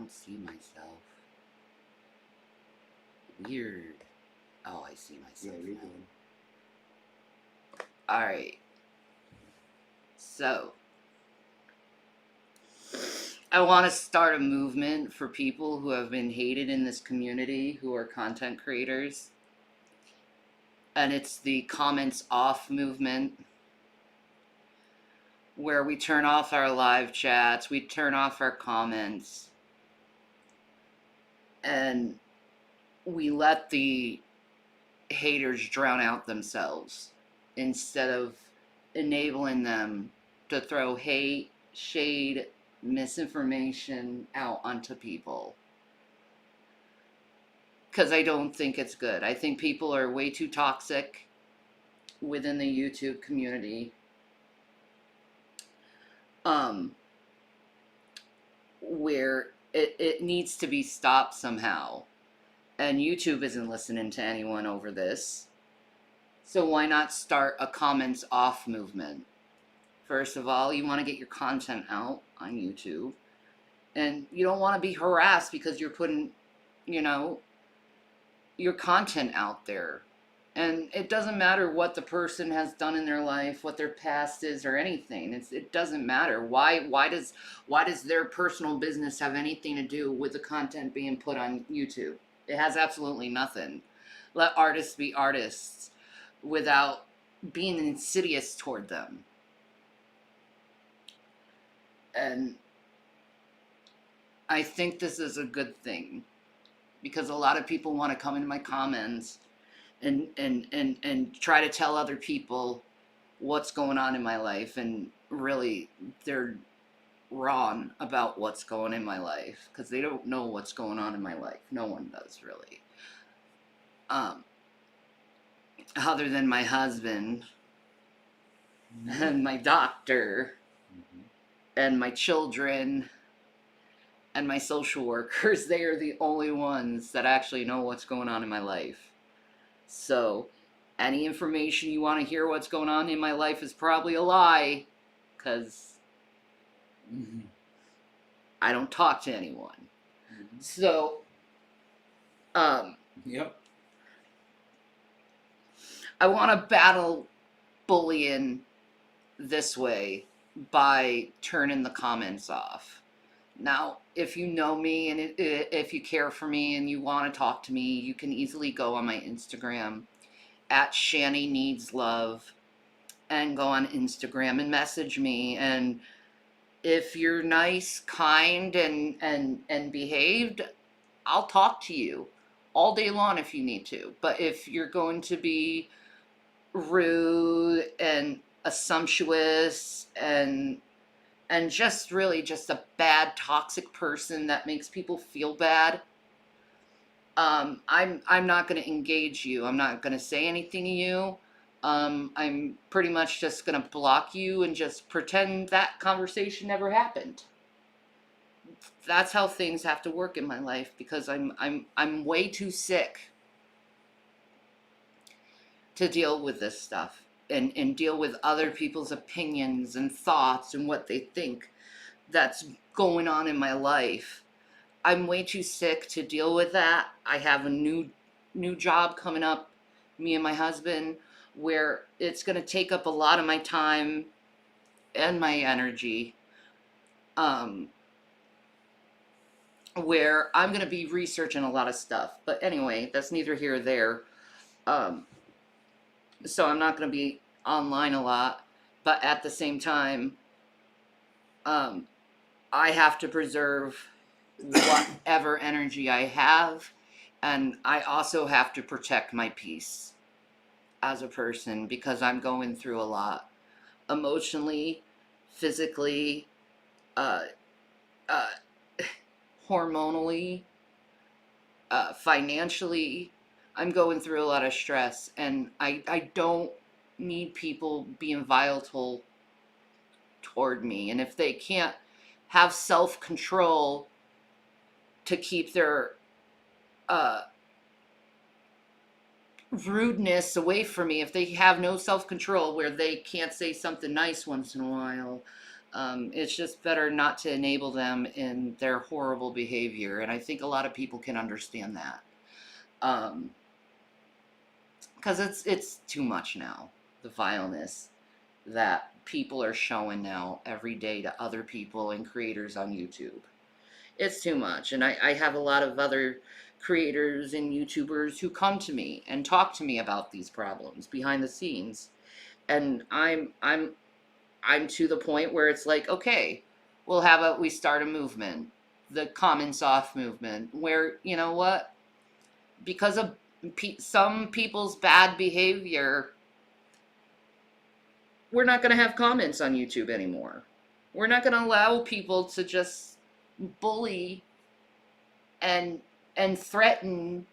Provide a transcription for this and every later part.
don't see myself. Weird. Oh, I see myself Yeah, you're now. good. Alright. So, I want to start a movement for people who have been hated in this community who are content creators. And it's the comments off movement, where we turn off our live chats, we turn off our comments, and we let the haters drown out themselves instead of enabling them to throw hate, shade, misinformation out onto people. Because I don't think it's good. I think people are way too toxic within the YouTube community. Where it needs to be stopped somehow. And YouTube isn't listening to anyone over this. So why not start a comments off movement? First of all, you want to get your content out on YouTube. And you don't want to be harassed because you're putting, your content out there. And it doesn't matter what the person has done in their life, what their past is, or anything. It doesn't matter. Why does their personal business have anything to do with the content being put on YouTube? It has absolutely nothing. Let artists be artists without being insidious toward them. And I think this is a good thing, because a lot of people want to come into my comments and try to tell other people what's going on in my life, and really they're wrong about what's going on in my life, because they don't know what's going on in my life. No one does, really. Other than my husband and my doctor and my children and my social workers. They are the only ones that actually know what's going on in my life. So any information you want to hear what's going on in my life is probably a lie, because I don't talk to anyone. So, Yep. I want to battle bullying this way by turning the comments off. Now, if you know me and if you care for me and you want to talk to me, you can easily go on my Instagram at Shani Needs Love and go on Instagram and message me. And if you're nice, kind, and behaved, I'll talk to you all day long if you need to. But if you're going to be rude and assumptuous and just really just a bad, toxic person that makes people feel bad, I'm not going to engage you. I'm not going to say anything to you. I'm pretty much just going to block you and just pretend that conversation never happened. That's how things have to work in my life, because I'm way too sick to deal with this stuff and deal with other people's opinions and thoughts and what they think that's going on in my life. I'm way too sick to deal with that. I have a new job coming up, me and my husband, where it's going to take up a lot of my time and my energy, where I'm going to be researching a lot of stuff. But anyway, that's neither here or there. So I'm not going to be online a lot, but at the same time, I have to preserve whatever energy I have, and I also have to protect my peace as a person, because I'm going through a lot emotionally, physically, uh, uh, hormonally, financially. I'm going through a lot of stress, and I don't need people being volatile toward me. And if they can't have self-control to keep their rudeness away from me, if they have no self-control where they can't say something nice once in a while, It's just better not to enable them in their horrible behavior, and I think a lot of people can understand that. Because it's too much now, the vileness that people are showing now every day to other people and creators on YouTube. It's too much. And I have a lot of other creators and YouTubers who come to me and talk to me about these problems behind the scenes. And I'm to the point where it's like, okay, we start a movement, the Comments Off movement, where, you know what, because of some people's bad behavior, we're not going to have comments on YouTube anymore. We're not going to allow people to just bully and threaten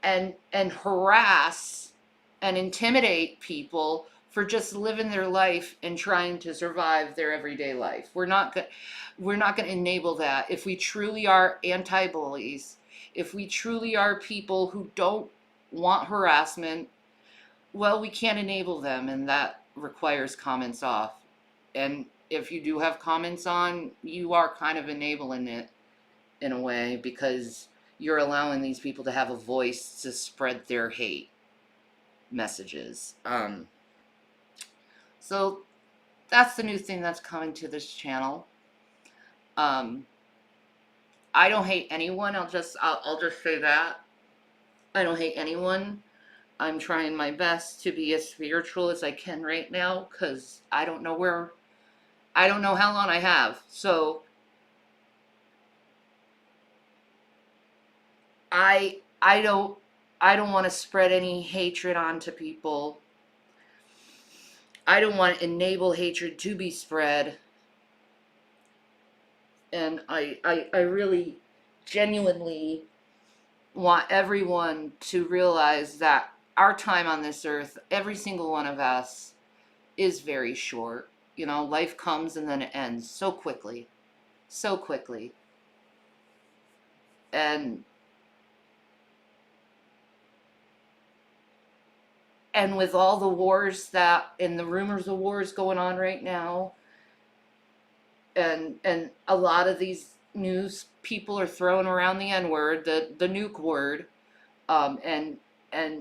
and harass and intimidate people for just living their life and trying to survive their everyday life. We're not going to enable that. If we truly are anti-bullies, if we truly are people who don't want harassment, well, we can't enable them, and that requires comments off. And if you do have comments on, you are kind of enabling it in a way, because you're allowing these people to have a voice to spread their hate messages. So that's the new thing that's coming to this channel. I don't hate anyone. I'll just say that I don't hate anyone. I'm trying my best to be as spiritual as I can right now, because I don't know how long I have. So I don't want to spread any hatred onto people. I don't want to enable hatred to be spread. And I really genuinely want everyone to realize that our time on this earth, every single one of us, is very short. You know, life comes and then it ends so quickly. So quickly. And with all the wars and the rumors of wars going on right now, and a lot of these news people are throwing around the N-word, the nuke word, and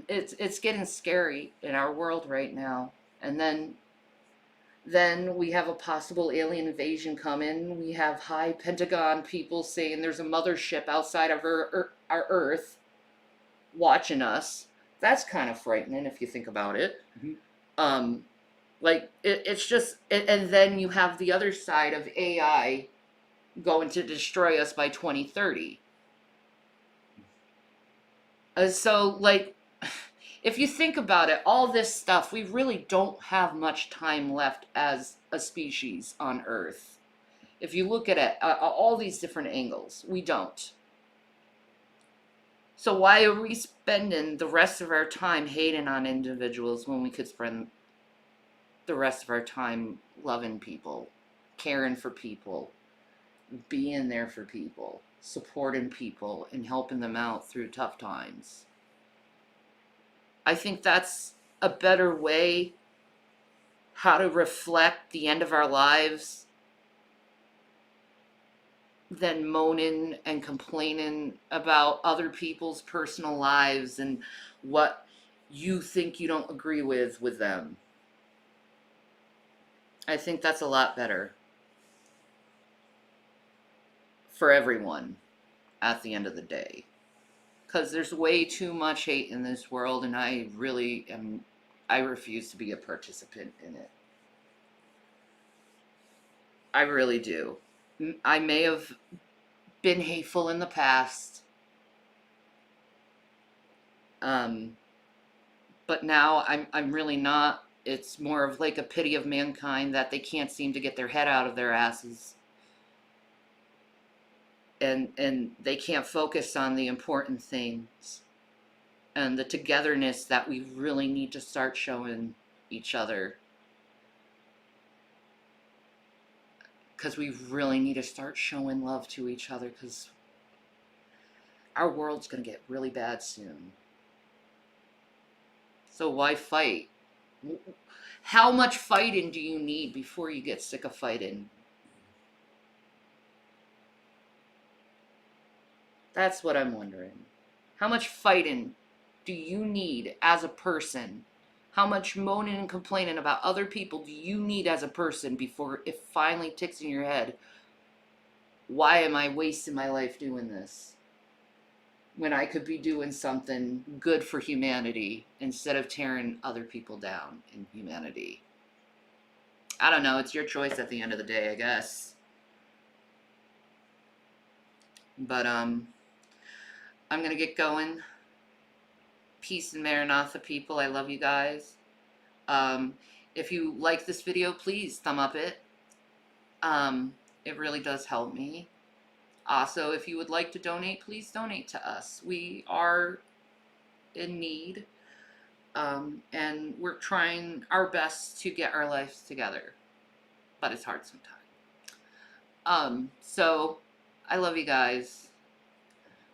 it's getting scary in our world right now. And then we have a possible alien invasion coming. We have high Pentagon people saying there's a mothership outside of our Earth watching us. That's kind of frightening if you think about it. Mm-hmm. It's just, and then you have the other side of AI going to destroy us by 2030. So, if you think about it, all this stuff, we really don't have much time left as a species on Earth. If you look at it, all these different angles, we don't. So why are we spending the rest of our time hating on individuals when we could spend the rest of our time loving people, caring for people, being there for people, supporting people, and helping them out through tough times? I think that's a better way how to reflect the end of our lives than moaning and complaining about other people's personal lives and what you think you don't agree with them. I think that's a lot better for everyone at the end of the day. Because there's way too much hate in this world, and I refuse to be a participant in it. I really do. I may have been hateful in the past, but now I'm really not. It's more of like a pity of mankind that they can't seem to get their head out of their asses, and they can't focus on the important things and the togetherness that we really need to start showing each other. Because we really need to start showing love to each other, because our world's going to get really bad soon. So why fight? How much fighting do you need before you get sick of fighting? That's what I'm wondering. How much fighting do you need as a person? How much moaning and complaining about other people do you need as a person before it finally ticks in your head? Why am I wasting my life doing this when I could be doing something good for humanity instead of tearing other people down in humanity? I don't know. It's your choice at the end of the day, I guess. But I'm gonna get going. Peace and Maranatha, people. I love you guys. Um, if you like this video, please thumb up it. It really does help me. Also, if you would like to donate, please donate to us. We are in need, and we're trying our best to get our lives together, but it's hard sometimes. So I love you guys.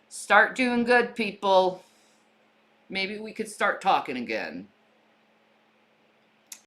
Start doing good, people. Maybe we could start talking again.